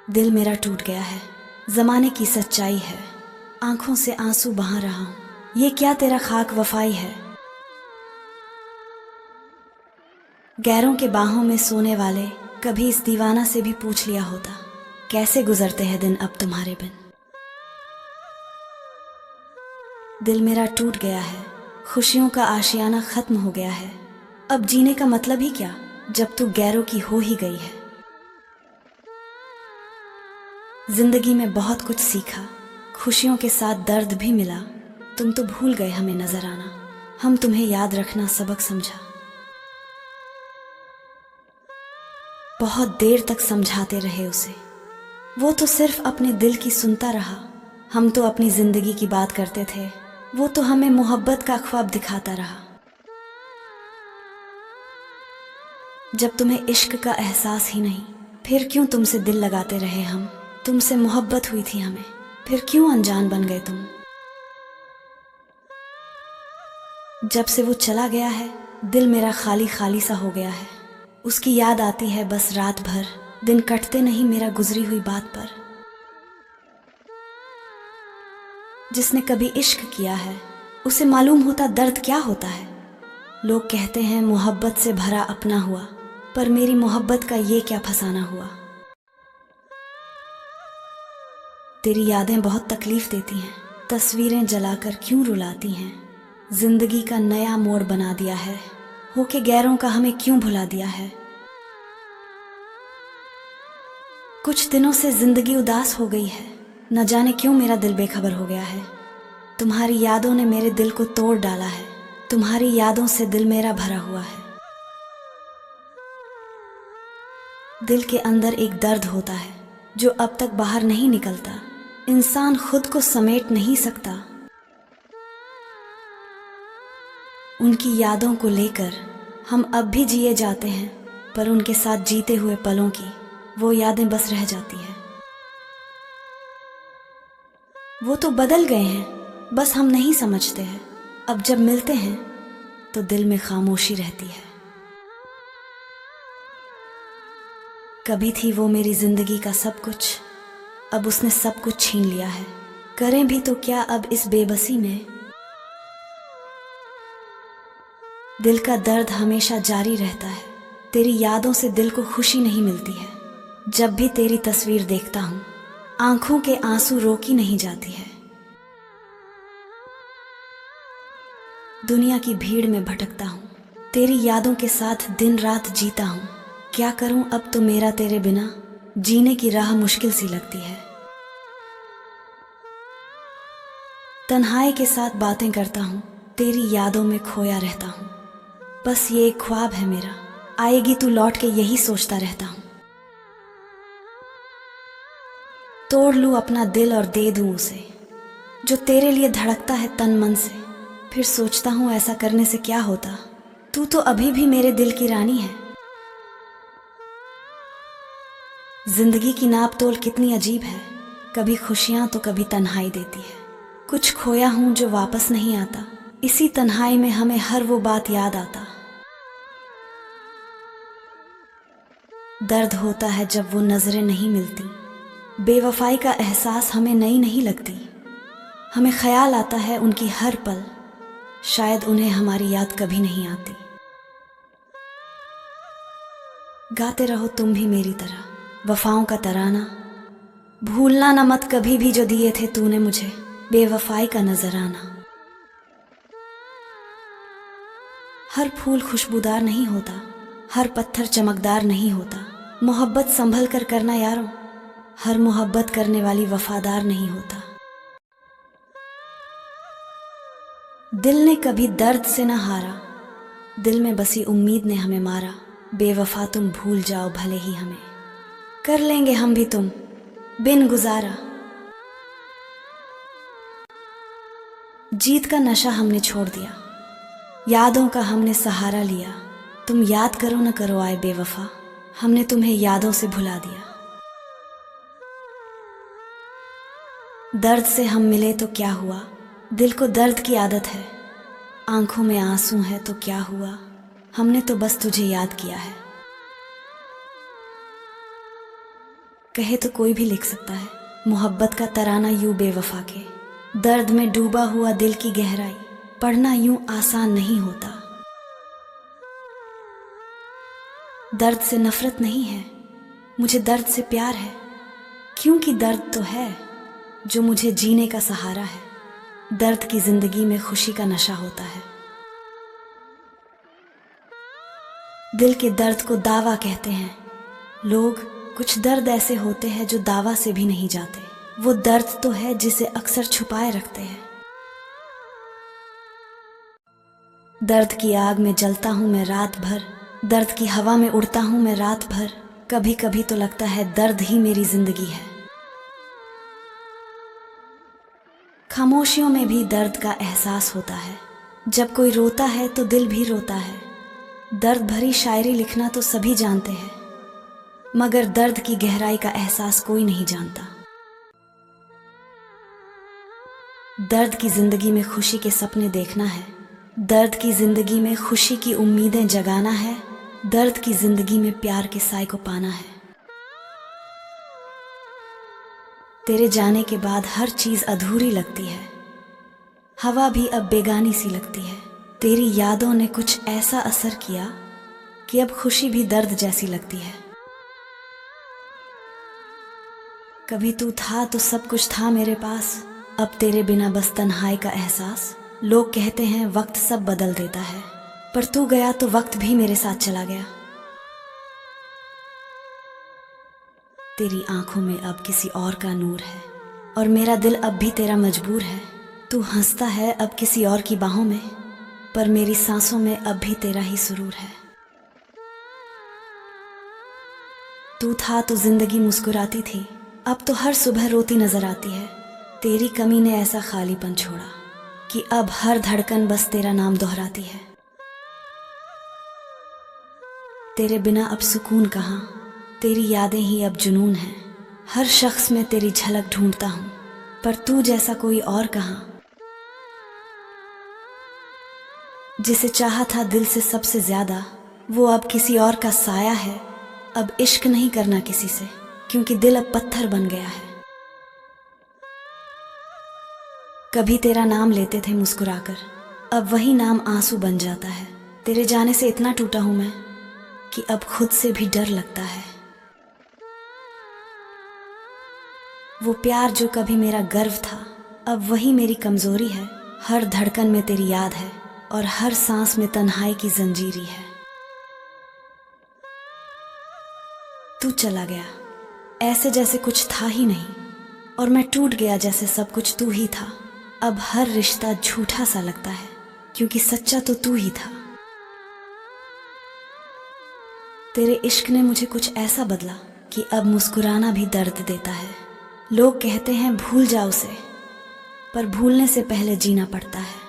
दिल मेरा टूट गया है, ज़माने की सच्चाई है। आंखों से आंसू बहा रहा हूँ, ये क्या तेरा खाक वफाई है। गैरों के बाहों में सोने वाले कभी इस दीवाना से भी पूछ लिया होता, कैसे गुजरते हैं दिन अब तुम्हारे बिन। दिल मेरा टूट गया है, खुशियों का आशियाना खत्म हो गया है। अब जीने का मतलब ही क्या जब तू गैरों की हो ही गई है। जिंदगी में बहुत कुछ सीखा, खुशियों के साथ दर्द भी मिला। तुम तो भूल गए हमें नजर आना, हम तुम्हें याद रखना सबक समझा। बहुत देर तक समझाते रहे उसे, वो तो सिर्फ अपने दिल की सुनता रहा। हम तो अपनी जिंदगी की बात करते थे, वो तो हमें मोहब्बत का ख्वाब दिखाता रहा। जब तुम्हें इश्क का एहसास ही नहीं, फिर क्यों तुमसे दिल लगाते रहे हम। तुमसे मोहब्बत हुई थी हमें, फिर क्यों अनजान बन गए तुम। जब से वो चला गया है, दिल मेरा खाली खाली सा हो गया है। उसकी याद आती है बस रात भर, दिन कटते नहीं मेरा गुजरी हुई बात पर। जिसने कभी इश्क किया है, उसे मालूम होता दर्द क्या होता है। लोग कहते हैं मोहब्बत से भरा अपना हुआ, पर मेरी मोहब्बत का ये क्या फसाना हुआ। तेरी यादें बहुत तकलीफ देती हैं, तस्वीरें जलाकर क्यों रुलाती हैं। जिंदगी का नया मोड़ बना दिया है, होके गैरों का हमें क्यों भुला दिया है। कुछ दिनों से जिंदगी उदास हो गई है, न जाने क्यों मेरा दिल बेखबर हो गया है। तुम्हारी यादों ने मेरे दिल को तोड़ डाला है, तुम्हारी यादों से दिल मेरा भरा हुआ है। दिल के अंदर एक दर्द होता है जो अब तक बाहर नहीं निकलता। इंसान खुद को समेट नहीं सकता। उनकी यादों को लेकर हम अब भी जिए जाते हैं, पर उनके साथ जीते हुए पलों की वो यादें बस रह जाती है। वो तो बदल गए हैं, बस हम नहीं समझते हैं। अब जब मिलते हैं तो दिल में खामोशी रहती है। कभी थी वो मेरी जिंदगी का सब कुछ, अब उसने सब कुछ छीन लिया है। करें भी तो क्या अब इस बेबसी में। दिल का दर्द हमेशा जारी रहता है, तेरी यादों से दिल को खुशी नहीं मिलती है। जब भी तेरी तस्वीर देखता हूँ, आंखों के आंसू रोकी नहीं जाती है। दुनिया की भीड़ में भटकता हूँ, तेरी यादों के साथ दिन रात जीता हूँ। क्या करूँ अब तो मेरा तेरे बिना जीने की राह मुश्किल सी लगती है। तन्हाई के साथ बातें करता हूँ, तेरी यादों में खोया रहता हूँ। बस ये एक ख्वाब है मेरा, आएगी तू लौट के यही सोचता रहता हूँ। तोड़ लूँ अपना दिल और दे दूँ उसे, जो तेरे लिए धड़कता है तन मन से। फिर सोचता हूँ ऐसा करने से क्या होता, तू तो अभी भी मेरे दिल की रानी है। जिंदगी की नाप तोल कितनी अजीब है, कभी खुशियाँ तो कभी तन्हाई देती है। कुछ खोया हूँ जो वापस नहीं आता, इसी तन्हाई में हमें हर वो बात याद आता। दर्द होता है जब वो नजरें नहीं मिलती, बेवफाई का एहसास हमें नई नहीं लगती। हमें ख्याल आता है उनकी हर पल, शायद उन्हें हमारी याद कभी नहीं आती। गाते रहो तुम भी मेरी तरह वफाओं का तराना, भूलना न मत कभी भी जो दिए थे तूने मुझे बेवफाई का नजराना। हर फूल खुशबूदार नहीं होता, हर पत्थर चमकदार नहीं होता। मोहब्बत संभल कर करना यारों, हर मोहब्बत करने वाली वफादार नहीं होता। दिल ने कभी दर्द से न हारा, दिल में बसी उम्मीद ने हमें मारा। बेवफा तुम भूल जाओ भले ही हमें, कर लेंगे हम भी तुम बिन गुजारा। जीत का नशा हमने छोड़ दिया, यादों का हमने सहारा लिया। तुम याद करो न करो आए बेवफा, हमने तुम्हें यादों से भुला दिया। दर्द से हम मिले तो क्या हुआ, दिल को दर्द की आदत है। आंखों में आंसू है तो क्या हुआ, हमने तो बस तुझे याद किया है। कहे तो कोई भी लिख सकता है मोहब्बत का तराना यूं बेवफा के। दर्द में डूबा हुआ दिल की गहराई पढ़ना यूं आसान नहीं होता। दर्द से नफरत नहीं है, मुझे दर्द से प्यार है, क्योंकि दर्द तो है जो मुझे जीने का सहारा है। दर्द की जिंदगी में खुशी का नशा होता है। दिल के दर्द को दावा कहते हैं लोग। कुछ दर्द ऐसे होते हैं जो दावा से भी नहीं जाते। वो दर्द तो है जिसे अक्सर छुपाए रखते हैं। दर्द की आग में जलता हूं मैं रात भर, दर्द की हवा में उड़ता हूं मैं रात भर। कभी कभी तो लगता है दर्द ही मेरी जिंदगी है। खामोशियों में भी दर्द का एहसास होता है। जब कोई रोता है तो दिल भी रोता है। दर्द भरी शायरी लिखना तो सभी जानते हैं, मगर दर्द की गहराई का एहसास कोई नहीं जानता। दर्द की जिंदगी में खुशी के सपने देखना है, दर्द की जिंदगी में खुशी की उम्मीदें जगाना है, दर्द की जिंदगी में प्यार के साए को पाना है। तेरे जाने के बाद हर चीज अधूरी लगती है, हवा भी अब बेगानी सी लगती है। तेरी यादों ने कुछ ऐसा असर किया कि अब खुशी भी दर्द जैसी लगती है। कभी तू था तो सब कुछ था मेरे पास, अब तेरे बिना बस तन्हाई का एहसास। लोग कहते हैं वक्त सब बदल देता है, पर तू गया तो वक्त भी मेरे साथ चला गया। तेरी आंखों में अब किसी और का नूर है, और मेरा दिल अब भी तेरा मजबूर है। तू हंसता है अब किसी और की बाहों में, पर मेरी सांसों में अब भी तेरा ही सुरूर है। तू था तो जिंदगी मुस्कुराती थी, अब तो हर सुबह रोती नजर आती है। तेरी कमी ने ऐसा खालीपन छोड़ा कि अब हर धड़कन बस तेरा नाम दोहराती है। तेरे बिना अब सुकून कहाँ, तेरी यादें ही अब जुनून है। हर शख्स में तेरी झलक ढूंढता हूँ, पर तू जैसा कोई और कहाँ। जिसे चाहा था दिल से सबसे ज्यादा, वो अब किसी और का साया है। अब इश्क नहीं करना किसी से, क्योंकि दिल अब पत्थर बन गया है। कभी तेरा नाम लेते थे मुस्कुराकर, अब वही नाम आंसू बन जाता है। तेरे जाने से इतना टूटा हूं मैं कि अब खुद से भी डर लगता है। वो प्यार जो कभी मेरा गर्व था, अब वही मेरी कमजोरी है। हर धड़कन में तेरी याद है, और हर सांस में तन्हाई की जंजीरी है। तू चला गया ऐसे जैसे कुछ था ही नहीं, और मैं टूट गया जैसे सब कुछ तू ही था। अब हर रिश्ता झूठा सा लगता है, क्योंकि सच्चा तो तू ही था। तेरे इश्क ने मुझे कुछ ऐसा बदला कि अब मुस्कुराना भी दर्द देता है। लोग कहते हैं भूल जा उसे, पर भूलने से पहले जीना पड़ता है।